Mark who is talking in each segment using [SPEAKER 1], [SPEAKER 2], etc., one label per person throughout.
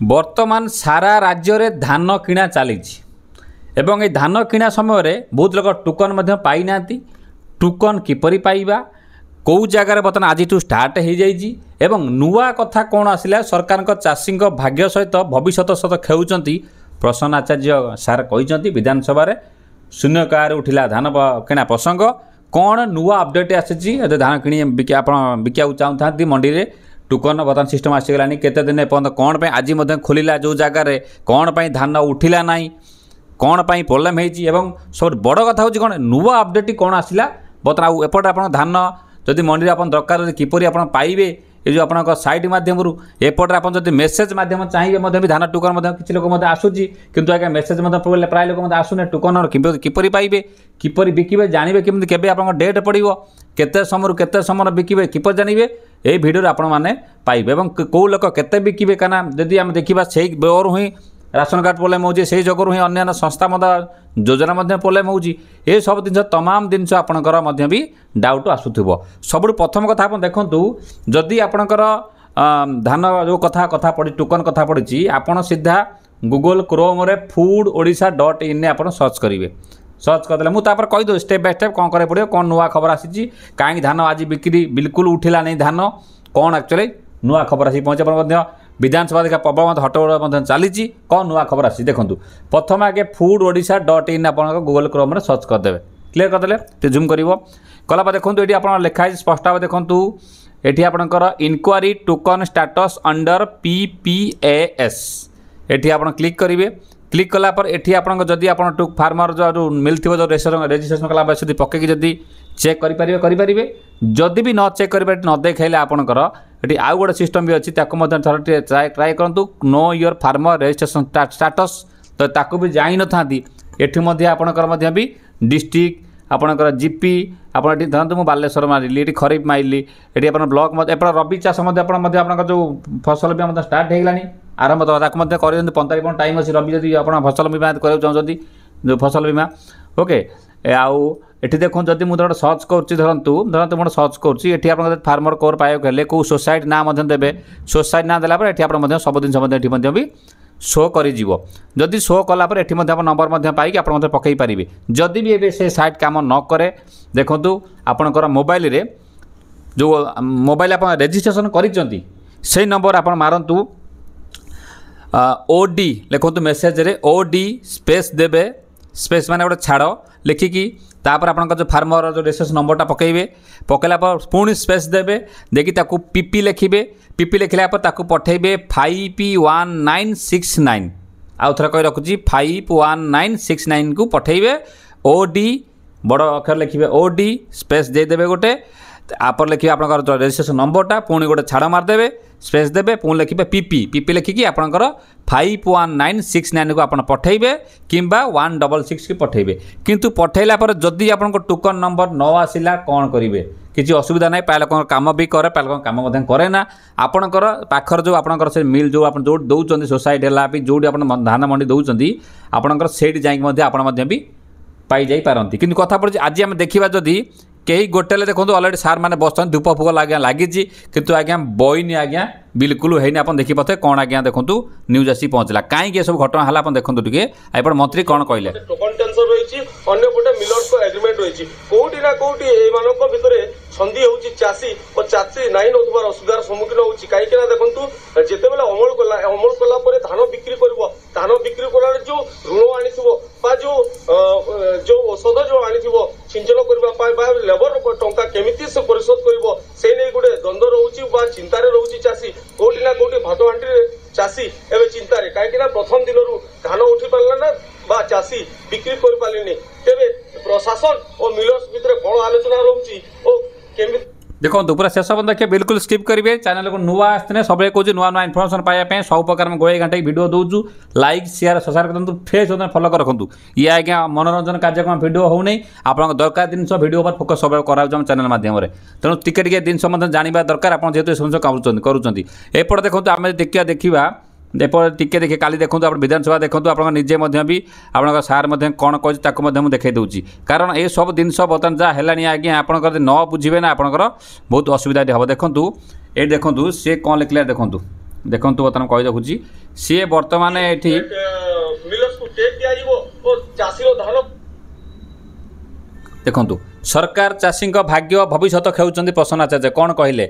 [SPEAKER 1] बर्तमान सारा राज्य रे धान किणा चली एवं ये धान किणा समय बहुत लोग टोकन पाई ना टोकन किपरि पाइबा कौ जगार बर्तमान आज स्टार्ट हो जाइए नुआ कथा कौन आसला सरकार चाषी भाग्य सहित भविष्य सहित खेलुंट प्रसन्न आचार्य सार कहते विधानसभा शून्यकाल उठिला धान किणा प्रसंग कौन नुआ अपडेट आसी धान कि बिका चाहूँ मंडी में टोकन बर्तमान सिस्टम आसीगला केते दिन पर्यटन कौन पे आज खोलिला जो जगार कौन पे धान उठिला ना कौन पे प्रोब्लेम हो सब बड़ कथा हूँ कौन नुआ अपडेट कौन आसला बर्तमान एपटे आप धान जदि मंडी आप दरकार किपरि आप पाइबे ये जो आप साइट मध्यम एपटे आप मेसेज मध्यम चाहिए भी धान टोकन किसी लोक आसूसी किंतु आगे मेसेज प्राय लोक आसुने टोकन किपरि पाइबे किपरि बिकिबे जानवे केमती केबे आप डेट पड़ो केते समय बिकिबे किपरि जानवे यही भिडियो आपण मैंने पाइबे कौ लोक केते बिकिबे काना जदि आम देखा से बेर ही राशन कार्ड प्रोब्लेम हो जगह ही अन्य संस्था योजना प्रोब्लेम हो सब जिन तमाम जिन आपंकर भी डाउट आसुव सब प्रथम कथा आप देखूँ जदि आपणकर धान जो कथा कथा पड़ी टोकन कथा पड़ी आपड़ सीधा गूगल क्रोम रे foododisha.in आप सर्च करेंगे सर्च करदे मुझे कहीदे स्टेप बाय स्टेप कौन करा पड़ो कौन नुआ खबर आसी कहीं धान आज बिक्री बिल्कुल उठिला नहीं धान कौन एक्चुअली नुआ खबर आसी पहुँचे विधानसभा देखा प्रबल हट्टगोल चली कौन नुआ खबर आसी देखूँ प्रथम आगे foododisha.in आप गूगल क्रोम रे सर्च करदे क्लीयर करदे जूम कर कला देखूँ ये आप लिखाई स्पष्ट भाव देखूँ ये आपंकर inquiry token status under PPAS ये आप क्लिक करेंगे क्लिक कलापर एठी आपन जदि आपन टू फार्मर जो मिलथिबो जो रजिस्ट्रेशन कला बाद पकईकि जदि चेक करें जदि भी न चेक करें न देखाइले आपनकर ये आउ गोटे सिस्टम भी अच्छी ट्राए करूँ know your farmer registration status तो ताकू भी जाई न था एठी आपनकर भी डिस्ट्रिक्ट आपनकर जीपी आप धरतु मुझे बालेश्वर मारिली ये खरीफ माइली ये ब्लॉक एपट रबी चाष आप जो फसल भी स्टार्ट हो गलानी आरंभ कर 45 टाइम अच्छी रबी जब आप फसल बीमा कराया चाहते जो फसल बीमा ओके आउ ये देखो जब मुझे सर्च करुँच धरतु मुझे सर्च करुँची आप फार्मर कोर पाइबा हेल्ले कौ सोसाइटी ना देवे सोसाइटी ना देला ये आप सब जिन भी शो कर जदि शो कलापर ये नंबर पाई आप पकई पारे जदि भी ए से साइट कम न करे देखूँ आपणकर मोबाइल रे जो मोबाइल आप रेजिस्ट्रेशन करिसेंती से नंबर आप मारतु OD लिखु मेसेज रे OD स्पेस देवे स्पेस माने गोटे छाड़ लिखिकी तापर आपन जो फार्मर जो रेजिस्ट्रेशन नंबरटा पकेबे पकेला पर पुणी स्पेस देवे देखि ताकू PP लिखिबे PP लिखला पर ताकू पठेबे 5P1969 आउ थरा कहि रखुची 51969 को पठेबे OD बड़ अक्षर लिखिबे OD स्पेस दे देबे गोटे आपर लिखिए आप रजिस्ट्रेशन नंबरटा पुणी गोटे छाड़ मारदेवे स्पेस देवे पुणी लिखिए PP लिखिकी आपंकर 51969 को आप पठेबे किंबा 166 की पठेबे किंतु पठेला पर जदि आपन टोकन नंबर न आसिला कौन करेंगे किसी असुविधा ना प्राय लोक कम भी करे प्राय लोक कम करे ना आपणकर पाखर जो आपणकर से मिल जो आप जो दौरान सोसाइटी है जो धान मंडी दौरान आपणकर से जाइए आप भी पाई जाई पारंती किंतु कथा पड़ी आज आम देखा जदि कई गोटे देखो अलरेडी सार मैंने बस धूप फूक आज्ञा लगी कितु आज्ञा बईनी आज्ञा बिल्कुल है आप देखी पाते कौन आज्ञा देखो न्यूज आसी पहुँचला कहीं सब घटना है आप देखो टे एपट मंत्री कौन कहले
[SPEAKER 2] टोकन टेंशन रही अंपटे मिलर्स को एग्रीमेंट रही कोटी ना कोटी एमानक भितर संधि होची चाषी और चाषी नाई नथुबार असुविधार सम्मुखीन होची काईकि ना देखंतु जेतेबेले अमल कला परे धान बिक्री करबो धान बिक्री करार जो ऋण आनिथिबो बा जो औषध जो आनिथिबो सिंचन करबा पाई बा लेबर टंका केमिति से परिशोध करबो से नै गुडे द्वंद्व रहउची बा चिंतारे रहउची चाषी कोटी ना कोटी भाट हांडी चाषी एबे चिंतारे काईकि ना प्रथम दिनरु धान उठी पारला ना बा चाषी बिक्री कर पालिनी तेबे प्रशासन और मिलर्स भितर कोन आलोचना रहउची ओ
[SPEAKER 1] देखो पूरा शेष बंद देखिए बिल्कुल स्किप करेंगे चैनल को नुआ आसते सब कौन नुआ नुआ इनफर्मेशन पाइबा सब प्रकार गोए घंटे वीडियो दूसु लाइक शेयर सब्सक्राइब करूँ फेस फॉलो कर रखुँ ये आज्ञा मनोरंजन कार्यक्रम वीडियो होनी आप दरकार जिन वीडियो पर फोकस सब कराऊँ चैनल माध्यम तेणु टिके जिन जानवा दरकार आप जेहतु करुँच एपटे देखो आम देखा टिके देखिए काली देखो आप विधानसभा देखो आप निजे भी आप सार कौन कहे देखा दूसरी कारण ये सब जिन बर्तमान जहाँ है आज्ञा आप न बुझे ना आपंकर बहुत असुविधा हम देखूँ ये देखूँ सी कौन लिखला देखूँ देखु बर्तमान कही रखुची सी बर्तमान ये
[SPEAKER 2] मिलर्स को टेक दिया जीवो और चासी धान
[SPEAKER 1] देखु सरकार चाषी भाग्य भविष्य खेलुंट प्रसन्न आचार्य कौन कहले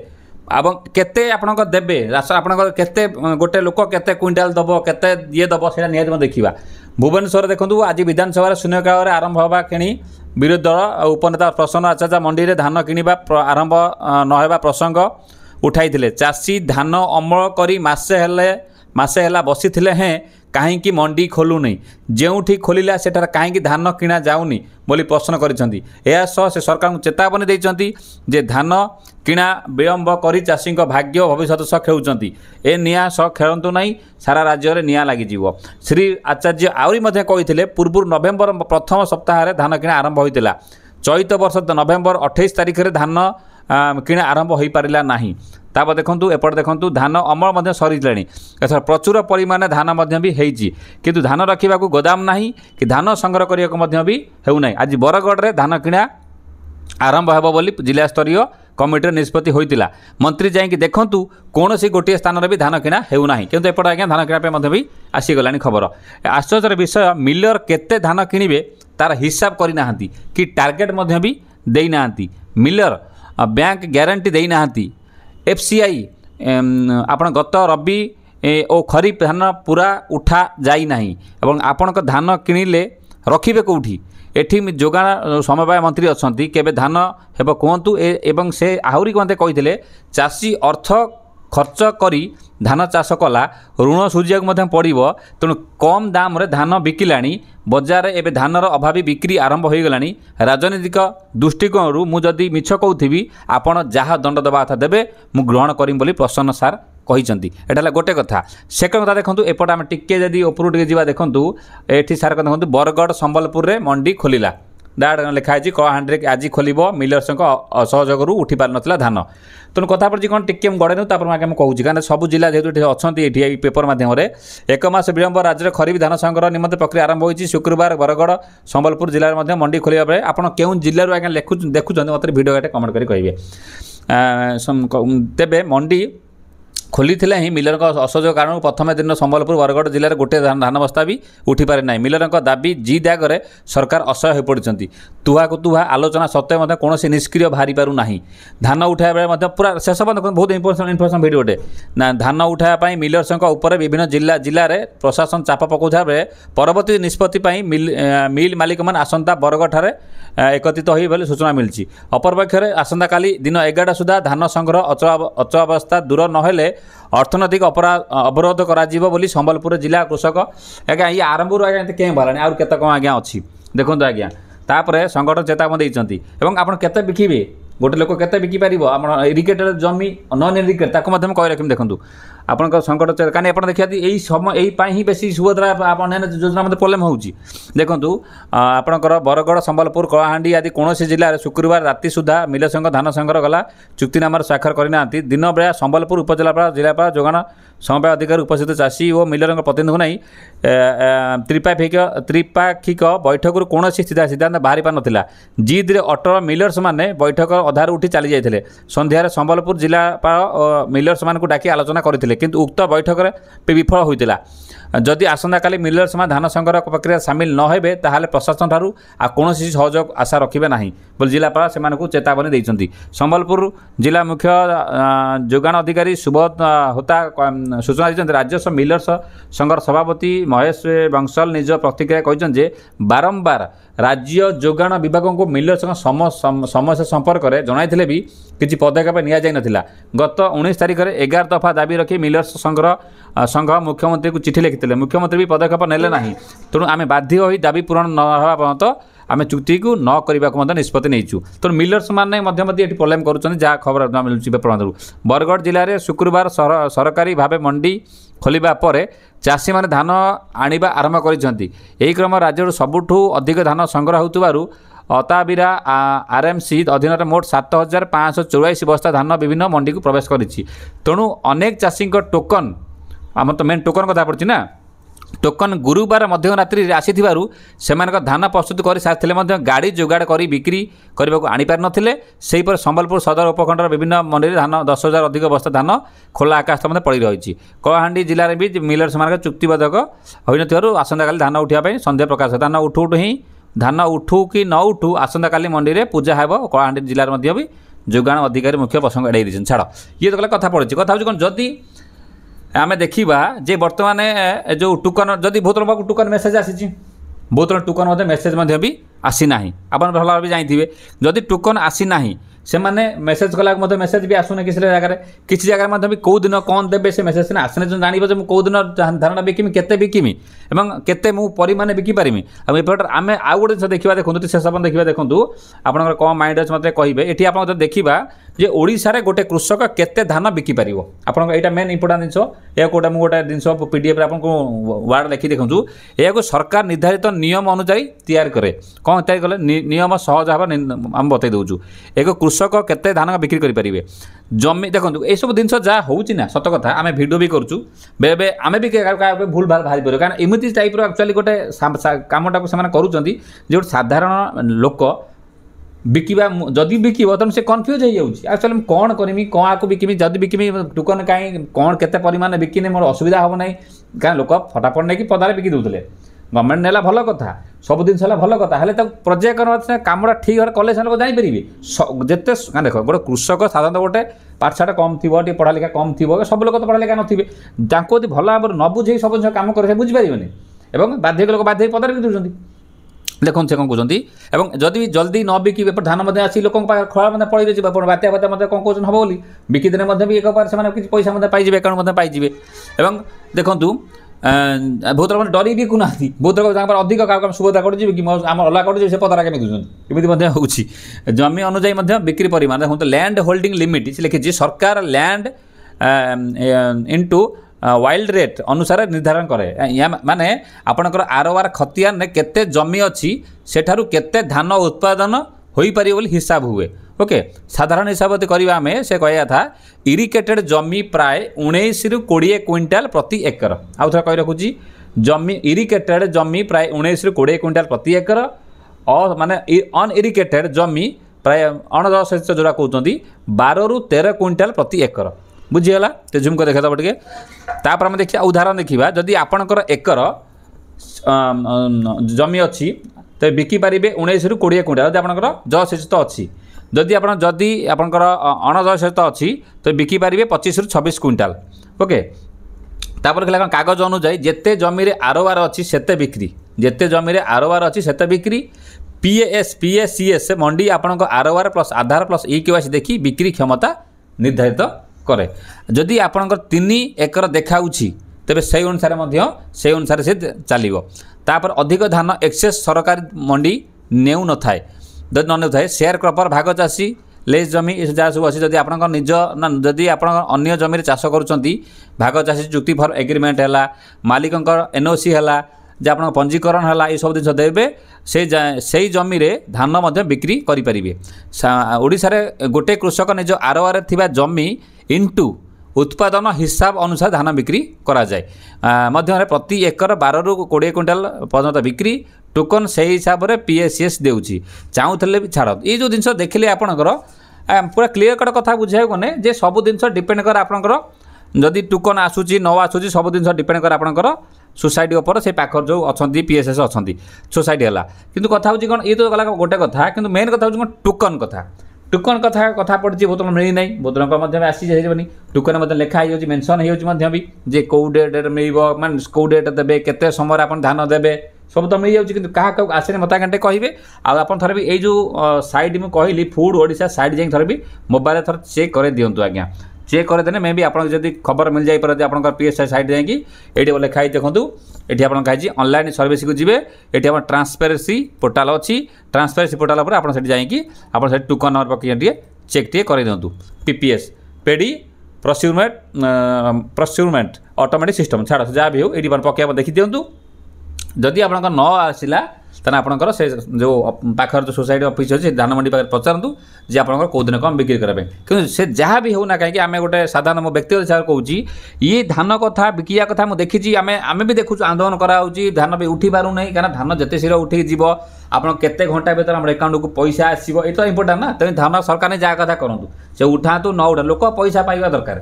[SPEAKER 1] अब केते आपणक देबे रास आपणक केते गोटे लोक केते क्विंटाल दब केते ये दब से निहत देखा भुवनेश्वर देखु आज विधानसभा शून्यकाल आरंभ हवा कि विरोधी दल उपनेता प्रसन्न आचार्य मंडी में धान किणवा आरंभ नहवा प्रसंग उठाई चाषी धान अमल कर मसे है बसी हैं कहीं मंडी खोलू नहीं जोठी खोलिला सेठार कहीं धान किणा जाऊनी बोली प्रश्न करिसेंती से सरकार को चेतावनी देइचंती जे धान किणा विलंब करी चाषी भाग्य भविष्य सह खेलुंट ए निया सह खेलतु नहीं सारा राज्य में निया लगी श्री आचार्य आहरी कहते पूर्व नवेम्बर प्रथम सप्ताह धान किणा आरंभ होता चलित वर्ष नवेम्बर 28 तारिख में धान किणा आरंभ हो पारा ना तापर देखु एपटे देखु धान अमल सरीले एथर प्रचुर परिमाण धान भी होती किंतु धान रखा गोदाम ना कि धान संग्रह करने भी होना आज बरगढ़ में धान किणा आरंभ हो बोली जिला स्तरीय कमिटी निष्पत्ति होता मंत्री जाकि देखूँ कौन गोटे स्थान में भी धान किणा होना किंतु एपटे आज्ञा धान किणा भी आसीगला खबर आश्चर्यर विषय मिलर केते धान किणवे तार हिसाब करना कि टार्गेट भी देना मिलर बैंक ग्यारंटी देना एफसीआई आपण गत रबी और खरीफ धान पूरा उठा जाई नहीं एवं आपण धान किणिले रखिबे कोठी एठी जोगाण समवाय मंत्री अछंती केबे धान हेबो कहतु एवं से आहरी कहते कही चाषी अर्थ खर्च करी धान चाष कला ऋण सुझिया पड़ो तेणु कम दाम रे धान बिकिला बजार एवं धानर अभावी बिक्री आरंभ हो गला राजनीतिक दृष्टिकोण मुझे मिछ कहूथी आपण जहाँ दंड देवा कथा देवे मु ग्रहण करीम बोली प्रसन्न सार कहते एटा गोटे कथा सेकेंड कथा देखो एपटे आम टिके जदि उपरू टे जा देखूँ ये सार देखो बरगढ़ संबलपुर में मंडी खोलिला डाट लिखाई कलाहांडी आज खोल मिलर्स असहयोग उठी पार नाला धान तेणु कथा पड़ी कौन टिके गड़े तापर आगे कहूँ कहीं सब जिला जेहतु अच्छा ये पेपर मध्यम एक मास विलंब राज्य में खरीफ धान संग्रह निमंत प्रक्रिया आरंभ होती शुक्रवार बरगढ़ संबलपुर जिले में मंडी खोलिया बेले आपड़ क्यों जिलूर आगे देखुं मत भिडियो कमेंट कर कहे तेबे मंडी खोली ही मिलर असहयोग कारण प्रथम दिन संबलपुर बरगढ़ जिले में गोटे धान बस्ता भी उठी पारे ना मिलर दाबी जिद आगे सरकार असह्य हो पड़ती तुहा को तुहा आलोचना सत्वे कौन निष्क्रिय बाहरी पार ना धान उठाया बेले पूरा शेष बहुत इनफर्मेशन भिडियोटे ना धान उठाया मिलर्स विभिन्न जिला जिले में प्रशासन चाप पकाउता बेले परवर्ती निष्पत्ति मिल मालिक मैंने आसंता बरगढ़ ठारे एकत्रित हो सूचना मिली अपरपक्षे आसंता काली दिन 11टा सुधा धान संग्रह अचलावस्था दूर नहेले अर्थनैतिक अवरोध करा संबलपुर जिला कृषक आज्ञा ये आरंभ आज्ञा क्या बाहर आउ केत कौन आज्ञा अच्छी देखो आज्ञा तापर संगठन चेतावनी देती आप केते बिकिबे गोटे लोक केते बिकी पारिबो आपण इरिगेटेड जमी नॉन इरिगेटेड ताको मध्यम कहि रखिम देखंतु आपन संकट कानी आपण देखिया एई समय एई पाई ही बेसी सुभद्रा आपण योजना मते प्रॉब्लम होउची देखंतु आपणकर बरगढ़ संबलपुर कलाहांडी आदि कोनोसी जिल्ला रे शुक्रवार राति सुधा मिल संघ धान संग्रह गला चुक्तिनामार स्वाक्षर करना दिन बेला संबलपुर उपजिलापाल जिलापाल जोगाण समवाय अधिकारी उपस्थित चाषी और मिलर प्रतिनिधि नहीं त्रिपाक्षिक बैठक कौन सिद्धांत बाहरी पार नाला जिद्रे अटल मिलर्स मैंने बैठक अधार उठी चली जाते सन्धार संबलपुर जिलापाल मिलर्स मान डाकी आलोचना करते किंतु उक्त बैठक में विफल होता जदि आसंता काली मिलर्स मान धान संग्रह प्रक्रिया सामिल न होबे ताहाले प्रशासन ठारू आ कौन सहयोग आशा रखिबे नाही बोली जिलापाल से चेतावनी देइछंती संबलपुर जिला मुख्य जोगाण अधिकारी सुबोध होता सूचना दी राज्य मिलर्स संघर सभापति महेश बंसल निज प्रतिक्रिया कहते बारंबार राज्य जोगाण विभाग को मिलर्स समस्या संपर्क में जन भी किसी पदक्षेप नि गत 19 तारिख में 11 दफा दाबी रखी मिलर्स संघ मुख्यमंत्री को चिठी लिखिते मुख्यमंत्री भी पदक्षेप नेले ना तेणु आम बाध्य हो दाबी पूरण न होगा पर्यंत आम चुक्ति को न करने निष्पत्ति नहीं तेणु मिलर्स मैंने प्रॉब्लम करा खबर मिलूँ पेपर बरगढ़ जिले में शुक्रवार सरकारी भाव मंडी खोलिबा पर चाषी मैंने धान आनिबा आरंभ कर क्रम राज्य सबुठ अधिक धान संग्रह होतबारु अताबिरा आरएमसी अधीन में मोट 7584 बस्ता धान विभिन्न मंडी को प्रवेश करिछि तेणु अनेक चाषी टोकन आम तो मेन टोकन कथा पड़ी ना टोकन गुरुवार मध्यरात्रि आसीथिबारु सेमानक धान प्रस्तुत कर सारी गाड़ी जोगाड़ कर बिक्री करने को आनीपार नथिले सेहीपर संबलपुर सदर उपखंडर विभिन्न मंडी धान 10,000 अधिक बस्ता धान खोला आकाश मध्य पड़ रही कलाहांडी जिले में भी मिलर से चुक्तिबद्धक होइनथिबारु आसंता काली धान उठाइबा संदेह प्रकाश धान उठू ही धान उठू कि न उठू आसंता काली मंडी में पूजा हेब कलाहांडी जिले में भी जोगाण अधिकारी मुख्य प्रसंग एड़ाई दी छाड़ ये तो कथा पड़ी कथा हूँ कौन जदि आम देखा जे बर्तमान जो टोकन जदि बहुत लोग टोकन मेसेज आसी बहुत टोकन मेसेज भी आसी ना आप भल भाव जानते जदि टोकन आसी ना से मैंने मेसेज कला मेसेज भी आसुना किसी जगह किसी जगह भी कौ दिन कौन देवे से मेसेज सिना आसने जो जानव जो कौ दिन धारणा बिकमी केते बिकमी एवं केते मु परिमाण बिकी पारिमी एपट आम आउ गोटे जिन देखा देखते शेष देखा देखूँ आपंकर कौन माइंड अच्छे मतलब कहे ये आप देखा जे ओडिशा गोटे कृषक केते धान बिकी पार आप मेन इंपोर्टां जिन या कौटा मुझे जिन पीडीएफ आपको वार्ड लिखी देखूँ यह सरकार निर्धारित नियम अनुसार तैयार करे कौन तैयार कले नियम सहज भाव आम बतई दूँ एक कृषक केते धान बिक्री करेंगे जमी देखो ये सब जिन जहाँ होना सत कथा आम भिडियो भी करूँ बेबे आम भी भूल भाल बाहरी पार कारण एमती टाइप एक्चुअली गोटे कमटा को जो साधारण लोक बिकिबा जदि बिकिब तुम से कन्फ्यूज हो जाऊँगी एक्चुअली कौन करमी कौन आपको बिकमी जदि बिकमी टोकन कहीं कौन केते परिमाण बिकिने मोर असुविधा हम ना कारण लोक फटाफट नहीं पदार बिकी दूसरे गवर्नमेंट नेला भल कथा सब जिन भल कथा हेल्ले पर्यायक्रम कमटा ठीक भाव कले लोक जापरि जिते देख गोटे कृषक साधारण गोटे पाठशाठ कम थी पढ़ा लिखा कम थी सब लोग तो पढ़ा लिखा नथिबे भल भाव न बुझे सब जिन कम कर बुझीपारे और बाध्य लोक बाध्य पदार बिकी दूसरी देखो से कौन कहते हैं जदि जल्दी न बिकी धान आसी लोक खड़ा मतलब पड़े जी बात्या बात्या मतलब कौन कहते हम बोली बिकिदेने भी एक बार से पैसा पाइबे अकाउंट पाइबे और देखूँ बहुत लोग डरी बिकुना बहुत लोग अधिक क्या सुविधा कर आम अलग कर से पदार के दूसरी हो जमी अनुजाई बिक्री परिमाण देखो लैंड होल्डिंग लिमिट से लिखी सरकार लैंड इनटू वाइल्ड रेट अनुसार निर्धारण करे या माने आपणकर आरओआर खतियान केते जमी अच्छी सेठारु केते धान उत्पादन होई पारि बोली हिसाब हुए ओके साधारण हिसाब करवा आम से कहया था इरिगेटेड जमी प्राय 19 रु 20 क्विंटाल प्रति एकर आउ थे कही रखुची जमी इरिगेटेड जमी प्राय 19 रु 20 क्विंटाल प्रति एकर और माने अनइरिगेटेड जमी प्राय अणदश जोड़ा कहते 12 रु 13 क्विंटाल प्रति एकर बुझीगला तो झुमको देखा टे तापर आम देखिए उदाहरण देखा जदि आपणकर एकर जमी अच्छी तो बिकी पारे 19 रु 20 क्विंटाल जब आपंकर जलसेचित अच्छी जदि आपंकर अणजलसेचित अच्छी तो बिकी पारे 25 रु 26 क्विंटाल ओके तापर कहला कागज अनुसार जिते जमी आरओआर अच्छी सेते बिक्री जिते जमी आरओआर अच्छी सेते बिक्री पीएसीएस मंडी आपंक आरओआर प्लस आधार प्लस EKYC देखी बिक्री क्षमता निर्धारित करे जदि आपंकर 3 एकर देखाऊँगी तेरे से अनुसार से चलो तापर अधिक धान एक्सेस सरकारी मंडी नेउ न थाए जदि न थाए शेयर क्रपर भाग चाषी लेस जमी जहाँ सब अच्छी जदि आप निज ना जदि आप अन्य जमी चाष करुँच भाग चाषी चुक्ति फर एग्रीमेंट है मालिकंकर NOC है जे आप पंजीकरण है ये सब जिन देवे से जमी धान बिक्री करेंगे ओडिशा रे गोटे कृषक निज आरओआर थिबा जमी इंटू उत्पादन हिसाब अनुसार धान बिक्री करा जाए मध्य प्रति एकर 12 रु 20 क्विंटाल पर्यंत बिक्री टोकन से हिसाब से PSCS देउची चाहूले भी छाड़ ये जो जिन देखिले आपणकर पूरा क्लीयर कट कथा बुझाई गने जे सब जिन डिपेंड कर आपणकर जदि टोकन आसूची न आसूची सब जिन डिपेंड कर आपणकर सोसाइटी उपर से पाखर जो अच्छा PSS अच्छा सोसाइटी है किंतु कथा हूँ कौन ये तो गला गोटे कथा कि मेन कथा हूँ टोकन कथा कथा पड़ी बहुत मिली ना बहुत लोग आसी जाइए टोकन लिखा ही मेनसन हो जे कौ डेट मिल मान कौ डेट देवे केते समय आप धान देवे सब तो मिल जाऊँगी कि क्या आसने मत घंटे कहे आप थे भी ये जो साइड मुझे कहली फूड ओडिशा साइड जाए थे भी मोबाइल थर चेक कर दिंतु आज्ञा चेक करदे मे भी आप खबर मिल जाए आप PSI साइड जाकि ये लिखाई देखूँ ये आप कहीं ऑनलाइन सर्विस को जी ये आप ट्रांसपेरेंसी पोर्टाल अच्छी ट्रांसपेरेंसी पोर्टाल पर आप जाकि आप टोकन नंबर पकड़ चेक टे कर दिंतु PPS पेडी प्रोक्यूरमेंट ऑटोमेटिक सिस्टम छाड़ जहाँ भी हो ये पकड़ देखी दिंतु जदि आप न आसला ତାହେଲେ ଆପଣଙ୍କର ସେ ଯେଉଁ ପାଖରେ ଯେଉଁ ସୋସାଇଟି ଅଫିସ୍ ଅଛି ଧାନ ମଣ୍ଡି ପାଖରେ ପଚାରନ୍ତୁ ଯେ ଆପଣଙ୍କର କେଉଁ ଦିନ କ'ଣ ବିକ୍ରି କରିବା ପାଇଁ। କିନ୍ତୁ ସେ ଯାହା ବି ହେଉନା କାହିଁକି ଆମେ ଗୋଟେ ସାଧାରଣ ମୋ ବ୍ୟକ୍ତିଗତ ହିସାବରେ କହୁଛି ଇଏ ଧାନ କଥା ବିକିବା କଥା ମୁଁ ଦେଖିଛି ଆମେ ବି ଦେଖୁଛୁ ଆନ୍ଦୋଳନ କରାହେଉଛି ଧାନ ବି ଉଠି ପାରୁନାହିଁ କାରଣ ଧାନ ଯେତେ ଶୀଘ୍ର ଉଠିକି ଯିବ ଆପଣ କେତେ ଘଣ୍ଟା ଭିତରେ ଆମର ଆକାଉଣ୍ଟକୁ ପଇସା ଆସିବ ଏଇଟା ଇମ୍ପୋର୍ଟାଣ୍ଟ ନା। ତେଣୁ ଧାନ ସରକାର ଯାହା କଥା କରନ୍ତୁ ସେ ଉଠାନ୍ତୁ ନ ଉଠା ଲୋକ ପଇସା ପାଇବା ଦରକାର।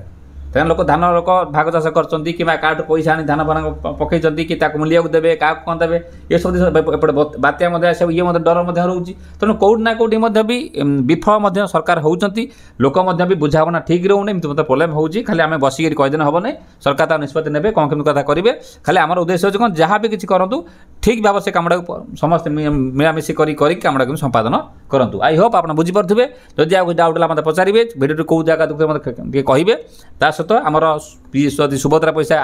[SPEAKER 1] ତେଣୁ ଧାନ ଲୋକ ଭାଗ ଚାଷ କରୁଛନ୍ତି କିମ୍ବା କାହାଠୁ ପଇସା ଆଣି ଧାନ ଫାନ ପକାଇଛନ୍ତି କି ତାକୁ ମୂଲିବାକୁ ଦେବେ କାହାକୁ କ'ଣ ଦେବେ ଏସବୁ ଜିନିଷ ଏପଟେ ବାତ୍ୟା ମଧ୍ୟ ଆସିବ ଇଏ ମଧ୍ୟ ଡର ମଧ୍ୟ ରହୁଛି। ତେଣୁ କେଉଁଠି ନା କେଉଁଠି ମଧ୍ୟ ବି ବିଫଳ ମଧ୍ୟ ସରକାର ହେଉଛନ୍ତି ଲୋକ ମଧ୍ୟ ବି ବୁଝାବଣା ଠିକ୍ ରହୁନି ଏମିତି ମଧ୍ୟ ପ୍ରୋବ୍ଲେମ୍ ହେଉଛି। ଖାଲି ଆମେ ବସିକିରି କହିଦେଲେ ହେବ ନାହିଁ ସରକାର ତା ନିଷ୍ପତ୍ତି ନେବେ କ'ଣ କେମିତି କଥା କରିବେ। ଖାଲି ଆମର ଉଦ୍ଦେଶ୍ୟ ହେଉଛି କ'ଣ ଯାହା ବି କିଛି କରନ୍ତୁ ଠିକ୍ ଭାବରେ ସେ କାମଟାକୁ ସମସ୍ତେ ମିଳାମିଶି କରିକି କାମଟାକୁ ସମ୍ପାଦନ କରନ୍ତୁ। ଆଇ ହୋପ୍ ଆପଣ ବୁଝିପାରୁଥିବେ। ଯଦି ଆଉ କିଛି ଡାଉଟ୍ ହେଲା ମୋତେ ପଚାରିବେ ଭିଡ଼ିଓଟି କେଉଁ ଜାଗା ମୋତେ ଟିକେ କହିବେ। ତା ସହିତ ଆମର ଯଦି ସୁଭଦ୍ରା ପଇସା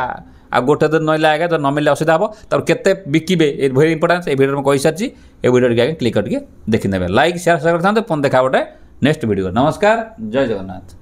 [SPEAKER 1] ଆଉ ଗୋଟେ ଦିନ ନଇଲା ଆଜ୍ଞା ଯଦି ନ ମିଳିଲେ ଅସୁବିଧା ହେବ ତାପରେ କେତେ ବିକିବେ ଏ ଭେରି ଇମ୍ପୋର୍ଟାନ୍ସ ଏ ଭିଡ଼ିଓରେ ମୁଁ କହିସାରିଛି। ଏ ଭିଡ଼ିଓ ଟିକେ ଆଜ୍ଞା କ୍ଲିକ୍ କରିକି ଦେଖିନେବେ ଲାଇକ୍ ସେୟାର କରିଥାନ୍ତୁ। ପୁଣି ଦେଖା ଗୋଟେ ନେକ୍ସଟ ଭିଡ଼ିଓ। ନମସ୍କାର ଜୟ ଜଗନ୍ନାଥ।